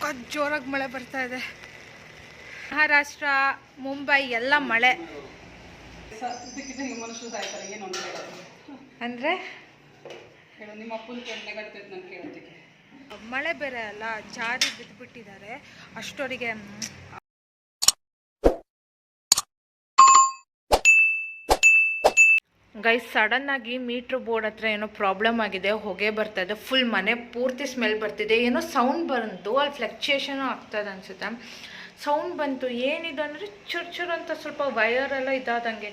ಸಖತ್ ಜೋರಾಗಿ ಮಳೆ ಬರ್ತಾ ಇದೆ. ಮಹಾರಾಷ್ಟ್ರ, ಮುಂಬೈ ಎಲ್ಲ ಮಳೆ. ಅಂದರೆ ಮಳೆ ಬೇರೆ ಅಲ್ಲ, ಜಾರಿ ಬಿದ್ದುಬಿಟ್ಟಿದ್ದಾರೆ ಅಷ್ಟೊರಿಗೆ. ಗೈಸ್, ಸಡನ್ನಾಗಿ ಮೀಟ್ರ್ ಬೋರ್ಡ್ ಹತ್ರ ಏನೋ ಪ್ರಾಬ್ಲಮ್ ಆಗಿದೆ, ಹೊಗೆ ಬರ್ತಾ ಇದೆ, ಫುಲ್ ಮನೆ ಪೂರ್ತಿ ಸ್ಮೆಲ್ ಬರ್ತಿದೆ. ಏನೋ ಸೌಂಡ್ ಬಂತು, ಅಲ್ಲಿ ಫ್ಲಕ್ಚುಯೇಷನು ಆಗ್ತದೆ ಅನಿಸುತ್ತೆ. ಸೌಂಡ್ ಬಂತು, ಏನಿದೆ ಅಂದರೆ ಚುರ್ ಅಂತ ಸ್ವಲ್ಪ ವಯರೆಲ್ಲ ಇದಾದಂಗೆ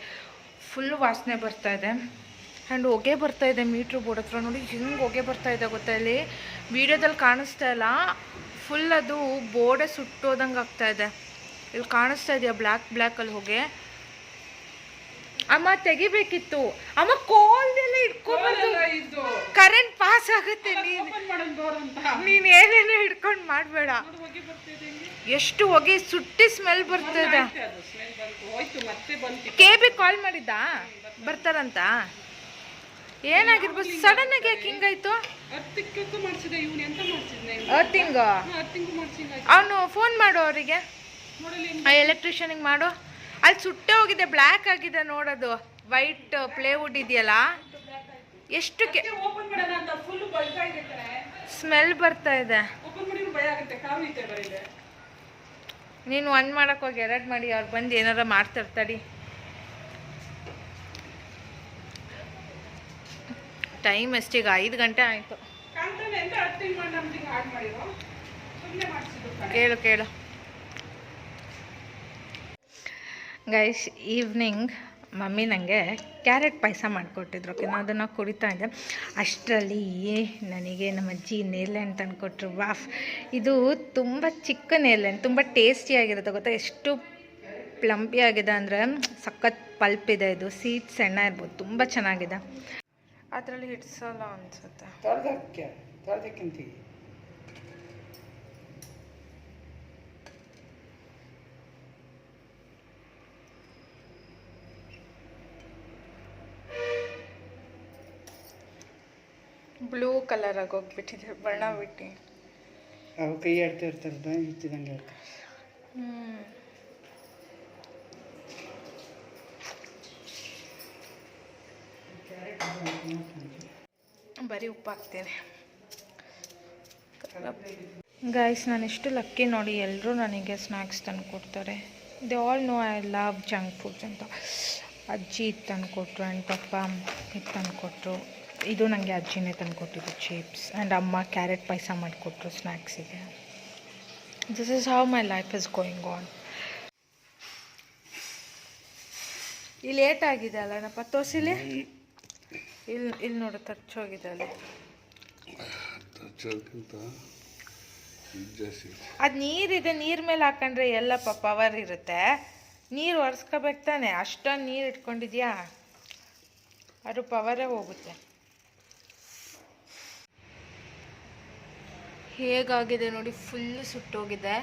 ಫುಲ್ ವಾಸನೆ ಬರ್ತಾ ಇದೆ. ಆ್ಯಂಡ್ ಹೊಗೆ ಬರ್ತಾ ಇದೆ ಮೀಟ್ರ್ ಬೋರ್ಡ್ ಹತ್ರ. ನೋಡಿ ಹಿಂಗೆ ಹೊಗೆ ಬರ್ತಾ ಇದೆ ಗೊತ್ತಾ, ಇಲ್ಲಿ ವಿಡಿಯೋದಲ್ಲಿ ಕಾಣಿಸ್ತಾ ಇಲ್ಲ, ಫುಲ್ ಅದು ಬೋರ್ಡೇ ಸುಟ್ಟೋದಂಗೆ ಆಗ್ತಾ ಇದೆ. ಇಲ್ಲಿ ಕಾಣಿಸ್ತಾ ಇದೆಯಾ ಬ್ಲ್ಯಾಕಲ್ಲಿ ಹೊಗೆ. ಅಮ್ಮ ತೆಗಿಬೇಕಿತ್ತು, ಅಮ್ಮ ಕೋಲ್ದೆಲ್ಲ ಇಟ್ಕೊಂಡ್ಬಂದು ಕರೆಂಟ್ ಪಾಸ್ ಆಗುತ್ತೆ. ನೀನು ಏನೇನೋ ಹಿಡ್ಕೊಂಡು ಮಾಡಬೇಡ. ಎಷ್ಟು ಹೊಗೆ, ಸುಟ್ಟಿ ಸ್ಮೆಲ್ ಬರ್ತದೆ. KB ಕಾಲ್ ಮಾಡಿದ್ದಾ ಬರ್ತಾರಂತ? ಏನಾಗಿರ್ಬೋದು, ಸಡನ್ ಆಗಿ ಯಾಕೆ ಹಿಂಗಾಯ್ತು? ಅರ್ತಿಂಗ್ ಅವನು ಫೋನ್ ಮಾಡು ಅವರಿಗೆ, ಎಲೆಕ್ಟ್ರಿಷಿಯನಿಗೆ ಮಾಡು. ಅಲ್ಲಿ ಸುಟ್ಟೆ ಹೋಗಿದೆ, ಬ್ಲ್ಯಾಕ್ ಆಗಿದೆ ನೋಡೋದು. ವೈಟ್ ಪ್ಲೇವುಡ್ ಇದೆಯಲ್ಲ, ಎಷ್ಟು ಸ್ಮೆಲ್ ಬರ್ತಾ ಇದೆ. ನೀನು ಒಂದು ಮಾಡಕ್ಕೆ ಹೋಗಿ 2 ಮಾಡಿ, ಅವ್ರು ಬಂದು ಏನಾರ ಮಾಡ್ತಿರ್ತಾಡಿ. ಟೈಮ್ ಎಷ್ಟೀಗ? 5 ಗಂಟೆ ಆಯಿತು. ಕೇಳು ಗೈಸ್, ಈವ್ನಿಂಗ್ ಮಮ್ಮಿ ನನಗೆ ಕ್ಯಾರೆಟ್ ಪಾಯಸ ಮಾಡಿಕೊಟ್ಟಿದ್ರು. ಓಕೆ, ನಾನು ಅದನ್ನು ಕುಡಿತಾ ಇದ್ದೆ. ಅಷ್ಟರಲ್ಲಿ ನನಗೆ ನಮ್ಮ ಅಜ್ಜಿ ನೇರ್ಲೆಹಣ್ಣು ತಂದುಕೊಟ್ರು. ವಾಫ್, ಇದು ತುಂಬ ಚಿಕ್ಕ ನೇರ್ಲೆಹಣ್ಣು, ತುಂಬ ಟೇಸ್ಟಿಯಾಗಿರುತ್ತೆ ಗೊತ್ತಾ. ಎಷ್ಟು ಪ್ಲಂಪಿ ಆಗಿದೆ ಅಂದರೆ ಸಖತ್ ಪಲ್ಪ್ ಇದೆ. ಇದು ಸೀಡ್ಸ್ ಸಣ್ಣ ಇರ್ಬೋದು, ತುಂಬ ಚೆನ್ನಾಗಿದೆ. ಅದರಲ್ಲಿ ಹಿಡ್ಸಲ್ಲ ಅನಿಸುತ್ತೆ. ಬ್ಲೂ ಕಲರ್ ಆಗಿ ಹೋಗ್ಬಿಟ್ಟಿದೆ, ಬಣ್ಣ ಬಿಟ್ಟು. ಅವು ಕೈ ಆಡ್ತಾ ಇರ್ತಾರಲ್ಲ, ಇತ್ತಿದಂಗೆ. ಬರೀ ಉಪ್ಪು ಹಾಕ್ತೇನೆ. ಗೈಸ್, ನಾನು ಎಷ್ಟು ಲಕ್ಕಿ ನೋಡಿ, ಎಲ್ಲರೂ ನನಗೆ ಸ್ನ್ಯಾಕ್ಸ್ ತಂದು ಕೊಡ್ತಾರೆ. They all know I love junk foods ಅಂತ. ಅಜ್ಜಿ ಇದು ತಂದು ಕೊಟ್ಟರು, ಆ್ಯಂಡ್ ಪಪ್ಪ ಇದು ತಂದು ಕೊಟ್ಟರು. ಇದು ನನಗೆ ಅಜ್ಜಿನೇ ತಂದು ಕೊಟ್ಟಿದ್ದು ಚಿಪ್ಸ್. ಆ್ಯಂಡ್ ಅಮ್ಮ ಕ್ಯಾರೆಟ್ ಪಾಯಸ ಮಾಡಿಕೊಟ್ರು ಸ್ನ್ಯಾಕ್ಸಿಗೆ. This is how my life is going on. ಇಲ್ಲಿ ಲೇಟಾಗಿದೆ ಅಲ್ಲನಪ್ಪ, ತೋರಿಸಿಲಿ. ಇಲ್ಲಿ ನೋಡು, ತಚ್ಚೋಗಿದೆ ಅಲ್ಲಿ. ಅದು ನೀರಿದೆ, ನೀರು ಮೇಲೆ ಹಾಕೊಂಡ್ರೆ ಎಲ್ಲಪ್ಪ ಪವರ್ ಇರುತ್ತೆ. ನೀರು ಒರೆಸ್ಕೋಬೇಕು ತಾನೆ, ಅಷ್ಟೊಂದು ನೀರು ಇಟ್ಕೊಂಡಿದ್ಯಾ, ಅದು ಪವರೇ ಹೋಗುತ್ತೆ. ಹೇಗಾಗಿದೆ ನೋಡಿ, ಫುಲ್ ಸುಟ್ಟೋಗಿದೆ.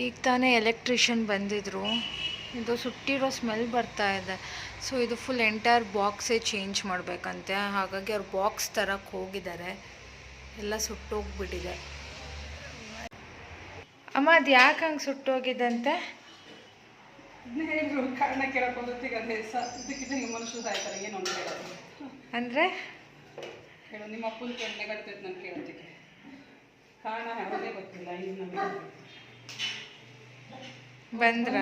ಈಗ ತಾನೇ ಎಲೆಕ್ಟ್ರಿಷಿಯನ್ ಬಂದಿದ್ರು. ಇದು ಸುಟ್ಟಿರೋ ಸ್ಮೆಲ್ ಬರ್ತಾ ಇದೆ. ಸೊ ಇದು ಫುಲ್ ಎಂಟೈರ್ ಬಾಕ್ಸೇ ಚೇಂಜ್ ಮಾಡಬೇಕಂತೆ. ಹಾಗಾಗಿ ಅವ್ರು ಬಾಕ್ಸ್ ತರಕ್ಕೆ ಹೋಗಿದ್ದಾರೆ. ಎಲ್ಲ ಸುಟ್ಟೋಗ್ಬಿಟ್ಟಿದೆ. ಅಮ್ಮ, ಅದು ಯಾಕೆ ಹಂಗೆ ಸುಟ್ಟೋಗಿದ್ದಂತೆ? ಅಂದರೆ ನಿಮ್ಮ ಅಪ್ಪನ ಕೆಣ್ಣೆ ಕಟ್ತೈತೆ ನಾನು ಕೇಳೋದಕ್ಕೆ ಕಾರಣ ಯಾವುದೇ ಗೊತ್ತಿಲ್ಲ. ಇನ್ನು ಬಂದ್ರ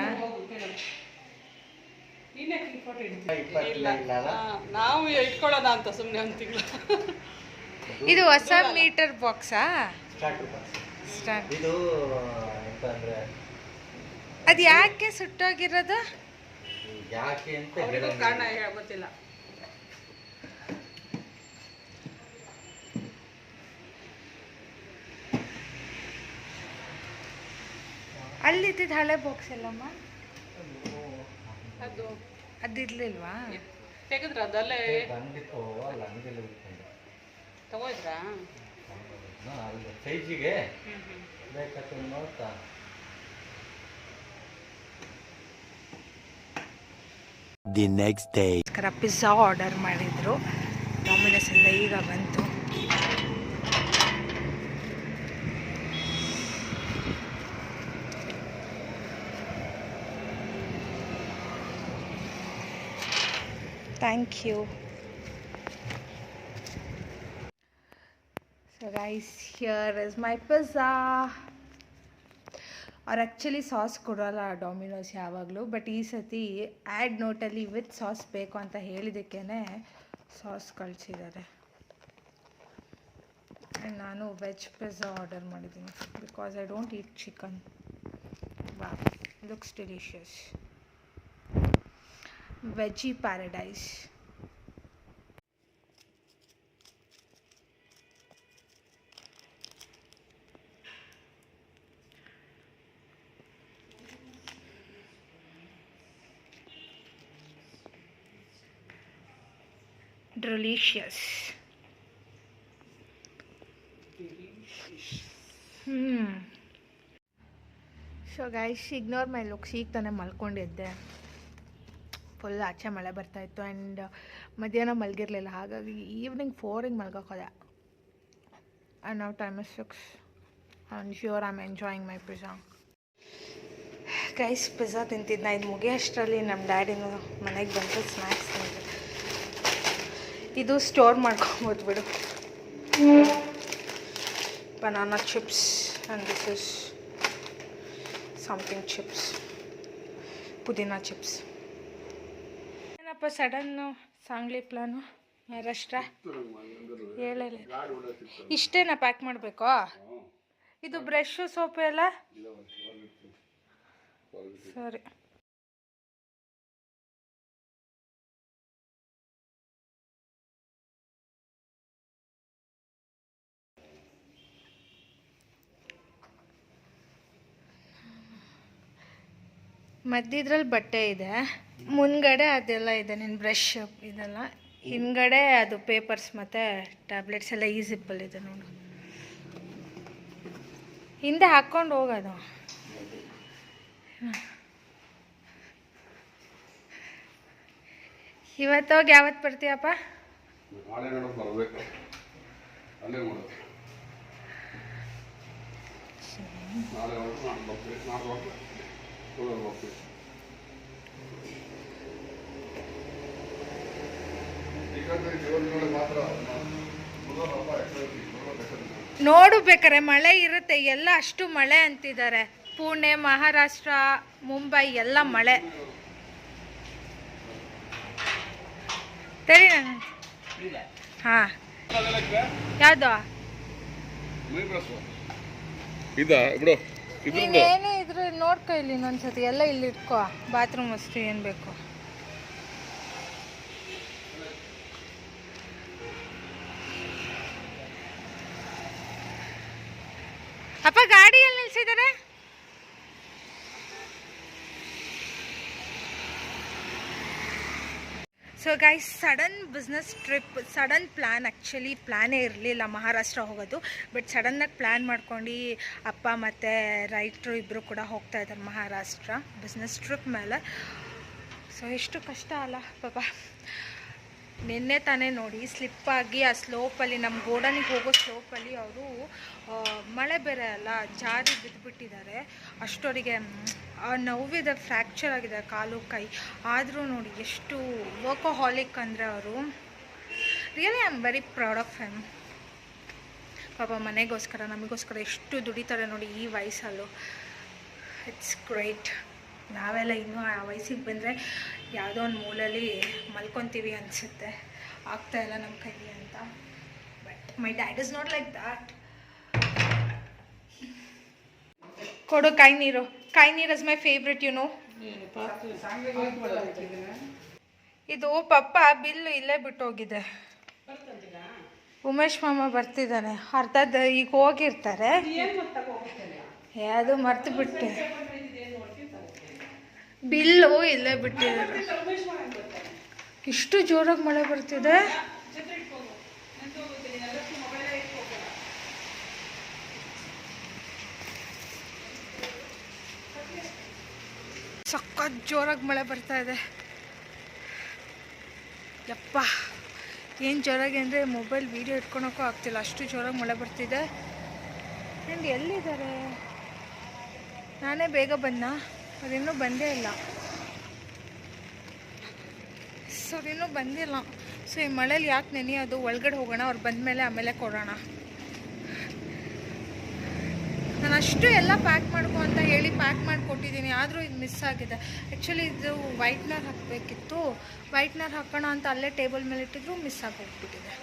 ನಾವು ಇಟ್ಕೊಳ್ಳೋಣ ಅಂತ ಸುಮ್ಮನೆ ಒಂದು ತಿಂಗಳು. ಇದು ಹೊಸ ಮೀಟರ್ ಬಾಕ್ಸಾ? ಅದು ಯಾಕೆ ಸುಟ್ಟೋಗಿರೋದು? ಯಾಕೆ ಅಂತ ಕಾರಣ ಗೊತ್ತಿಲ್ಲ. ಅಲ್ಲಿದ್ದಿದ್ದು ಹಳೆ ಬಾಕ್ಸ್ ಎಲ್ಲಮ್ಮ, ಅದಿರ್ಲಿಲ್ವಾ? ತೆಗೆದ್ರ ಅದಲ್ಲೇ ತಗೋದ್ರಾ ಸೈಜಿಗೆ ಬೇಕಾಗ್ತದೆ ನೋಡ್ತಾ. The next day pizza order ಮಾಡಿದ್ರು ಡಾಮಿನೋಸಿಂದ, ಈಗ ಬಂತು. Thank you. So guys, here is my pizza. ಅವ್ರು ಆ್ಯಕ್ಚುಲಿ ಸಾಸ್ ಕೊಡೋಲ್ಲ ಡೊಮಿನೋಸ್ ಯಾವಾಗಲೂ, ಬಟ್ ಈ ಸತಿ ಆ್ಯಡ್ ನೋಟಲ್ಲಿ ವಿತ್ ಸಾಸ್ ಬೇಕು ಅಂತ ಹೇಳಿದ್ದಕ್ಕೇ ಸಾಸ್ ಕಳಿಸಿದ್ದಾರೆ. ಆ್ಯಂಡ್ ನಾನು ವೆಜ್ ಪಿಜ್ಜಾ ಆರ್ಡರ್ ಮಾಡಿದ್ದೀನಿ because I don't eat chicken. Wow, looks delicious. Veggie paradise. Delicious. So guys, ignore my looks. ಈಗ ತಾನೇ ಮಲ್ಕೊಂಡಿದ್ದೆ. ಫುಲ್ ಆಚೆ ಮಳೆ ಬರ್ತಾಯಿತ್ತು ಆ್ಯಂಡ್ ಮಧ್ಯಾಹ್ನ ಮಲಗಿರಲಿಲ್ಲ, ಹಾಗಾಗಿ ಈವ್ನಿಂಗ್ 4ಗೆ ಮಲ್ಗೋಕೋದೆ. ಆ್ಯಂಡ್ ನಾವು time is 6 and sure I am enjoying my pizza. Guys, pizza ತಿಂತಿದ್ನ, ಇದು ಮುಗಿಯೋಷ್ಟರಲ್ಲಿ ನಮ್ಮ ಡ್ಯಾಡಿನೂ ಮನೆಗೆ ಬಂದು ಸ್ನ್ಯಾಕ್ಸ್ ತಿಂತಿದ್ದೆ. ಇದು ಸ್ಟೋರ್ ಮಾಡ್ಕೊಬೋದು ಬಿಡು. Banana chips and this is something chips, pudina chips. ಏನಪ್ಪ ಸಡನ್ನು ಸಾಂಗ್ಲಿ ಪ್ಲಾನು ಮಹಾರಾಷ್ಟ್ರ? ಹೇಳಲ್ಲ. ಇಷ್ಟೇನಾ ಪ್ಯಾಕ್ ಮಾಡಬೇಕು? ಇದು ಬ್ರಷು ಸೋಪು ಎಲ್ಲ ಸರಿ. ಮಧ್ಯದ್ರಲ್ಲಿ ಬಟ್ಟೆ ಇದೆ, ಮುಂದ್ಗಡೆ ಅದೆಲ್ಲ ಇದೆ, ನಿನ್ನ ಬ್ರಷ್ ಇದೆಲ್ಲ, ಹಿಂದ್ಗಡೆ ಅದು ಪೇಪರ್ಸ್ ಮತ್ತು ಟ್ಯಾಬ್ಲೆಟ್ಸ್ ಎಲ್ಲ ಈ ಜಿಪ್ಪಲ್ಲಿದೆ ನೋಡು. ಹಿಂದೆ ಹಾಕ್ಕೊಂಡು ಹೋಗೋದು. ಇವತ್ತೋಗಿ ಯಾವತ್ತು ಬರ್ತೀಯಪ್ಪ? ನೋಡು ಬೇಕಾರೆ ಮಳೆ ಇರುತ್ತೆ, ಎಲ್ಲ ಅಷ್ಟು ಮಳೆ ಅಂತಿದ್ದಾರೆ. ಪುಣೆ, ಮಹಾರಾಷ್ಟ್ರ, ಮುಂಬೈ ಎಲ್ಲ ಮಳೆ. ಸರಿ, ನಾನು ಹಾಂ ಯಾವುದು ನೀನೇನೇ ಇದ್ರೆ ನೋಡ್ಕೊ, ಇಲ್ಲಿ ಇನ್ನೊಂದ್ಸತಿ ಎಲ್ಲ ಇಲ್ಲಿ ಇಟ್ಕೋ. ಬಾತ್ರೂಮ್ ಅಷ್ಟು ಏನು ಬೇಕು. ಅಪ್ಪ ಗಾಡಿಯಲ್ಲಿ ನಿಲ್ಸಿದ್ದಾರೆ. So guys, sudden business trip, sudden plan. Actually ಪ್ಲ್ಯಾನೇ ಇರಲಿಲ್ಲ ಮಹಾರಾಷ್ಟ್ರ ಹೋಗೋದು, ಬಟ್ ಸಡನ್ನಾಗಿ ಪ್ಲ್ಯಾನ್ ಮಾಡ್ಕೊಂಡು ಅಪ್ಪ ಮತ್ತು ರೈಟ್ರು ಇಬ್ಬರು ಕೂಡ ಹೋಗ್ತಾ ಇದ್ದಾರೆ ಮಹಾರಾಷ್ಟ್ರ ಬಿಸ್ನೆಸ್ ಟ್ರಿಪ್ ಮೇಲೆ. ಸೊ ಎಷ್ಟು ಕಷ್ಟ ಅಲ್ಲ ಪಾಪ. ನಿನ್ನೆ ತಾನೇ ನೋಡಿ ಸ್ಲಿಪ್ಪಾಗಿ ಆ ಸ್ಲೋಪಲ್ಲಿ, ನಮ್ಮ ಗೋಡನಿಗೆ ಹೋಗೋ ಸ್ಲೋಪಲ್ಲಿ ಅವರು ಮಳೆ ಬೇರೆ ಅಲ್ಲ, ಜಾರಿ ಬಿದ್ದುಬಿಟ್ಟಿದ್ದಾರೆ. ಅಷ್ಟವರಿಗೆ ನೋವಿದೆ, ಫ್ರ್ಯಾಕ್ಚರ್ ಆಗಿದೆ ಕಾಲು ಕೈ. ಆದರೂ ನೋಡಿ ಎಷ್ಟು ವರ್ಕೋಹಾಲಿಕ್ ಅಂದರೆ ಅವರು. Really I am very proud of him. ಪಾಪ ಮನೆಗೋಸ್ಕರ, ನಮಗೋಸ್ಕರ ಎಷ್ಟು ದುಡಿತಾರೆ ನೋಡಿ ಈ ವಯಸ್ಸಲ್ಲೂ. It's great. ನಾವೆಲ್ಲ ಇನ್ನೂ ಆ ವಯಸ್ಸಿಗೆ ಬಂದರೆ ಯಾವುದೋ ಒಂದು ಮೂಲೆಯಲ್ಲಿ ಮಲ್ಕೊತೀವಿ ಅನಿಸುತ್ತೆ, ಆಗ್ತಾಯಿಲ್ಲ ನಮ್ಮ ಕೈಲಿ ಅಂತ. But my dad is not like that. ಕೊಡು ಕಾಯಿ ನೀರು. ಕಾಯಿ ನೀರು is my favourite, you know. ಇದು ಪಪ್ಪ ಬಿಲ್ಲು ಇಲ್ಲೇ ಬಿಟ್ಟೋಗಿದೆ. ಉಮೇಶ್ ಮಾಮ ಬರ್ತಿದ್ದಾನೆ, ಅರ್ಧದ ಈಗ ಹೋಗಿರ್ತಾರೆ. ಅದು ಮರ್ತು ಬಿಟ್ಟೆ, ಬಿಲ್ಲು ಇಲ್ಲೇ ಬಿಟ್ಟಿದ್ದಾರೆ. ಇಷ್ಟು ಜೋರಾಗಿ ಮಳೆ ಬರ್ತಿದೆ. ಸಖತ್ ಜೋರಾಗಿ ಮಳೆ ಬರ್ತಾ ಇದೆ. ಯಪ್ಪ, ಏನು ಜೋರಾಗಿ ಅಂದರೆ ಮೊಬೈಲ್ ವೀಡಿಯೋ ಇಟ್ಕೊಳಕ್ಕೂ ಆಗ್ತಿಲ್ಲ, ಅಷ್ಟು ಜೋರಾಗಿ ಮಳೆ ಬರ್ತಿದೆ. ಆ್ಯಂಡ್ ಎಲ್ಲಿದ್ದಾರೆ? ನಾನೇ ಬೇಗ ಬಂದ, ಅದಿನ್ನೂ ಬಂದೇ ಇಲ್ಲ. ಅವ್ರು ಇನ್ನೂ ಬಂದಿಲ್ಲ. ಸೊ ಈ ಮಳೇಲಿ ಯಾಕೆ ನೆನೆಯೋದು, ಒಳಗಡೆ ಹೋಗೋಣ, ಅವ್ರು ಬಂದಮೇಲೆ ಆಮೇಲೆ ಕೊಡೋಣ. ನಾನು ಅಷ್ಟು ಎಲ್ಲ ಪ್ಯಾಕ್ ಮಾಡ್ಕೊ ಅಂತ ಹೇಳಿ ಪ್ಯಾಕ್ ಮಾಡಿ ಕೊಟ್ಟಿದ್ದೀನಿ, ಆದರೂ ಇದು ಮಿಸ್ ಆಗಿದೆ. ಆ್ಯಕ್ಚುಲಿ ಇದು ವೈಟ್ನರ್ ಹಾಕಬೇಕಿತ್ತು. ವೈಟ್ನರ್ ಹಾಕೋಣ ಅಂತ ಅಲ್ಲೇ ಟೇಬಲ್ ಮೇಲೆ ಇಟ್ಟಿದ್ರು, ಮಿಸ್ ಆಗಿ ಹೋಗ್ಬಿಟ್ಟಿದೆ.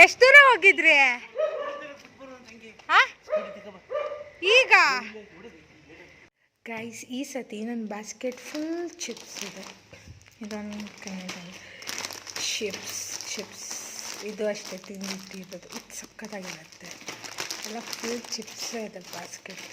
ಎಷ್ಟು ದೂರ ಹೋಗಿದ್ರಿ ಈಗ? ಗೈಸ್, ಈ ಸತಿ ನನ್ನ ಬಾಸ್ಕೆಟ್ ಫುಲ್ ಚಿಪ್ಸ್ ಇದೆ. ಇದೊಂದು ಚಿಪ್ಸ್ ಇದು ಅಷ್ಟೇ ತಿಂದಿಟ್ಟಿರೋದು. ಇದು ಸಕ್ಕತ್ತಾಗಿರುತ್ತೆ. ಎಲ್ಲ ಫುಲ್ ಚಿಪ್ಸೇ ಇದೆ ಬಾಸ್ಕೆಟ್.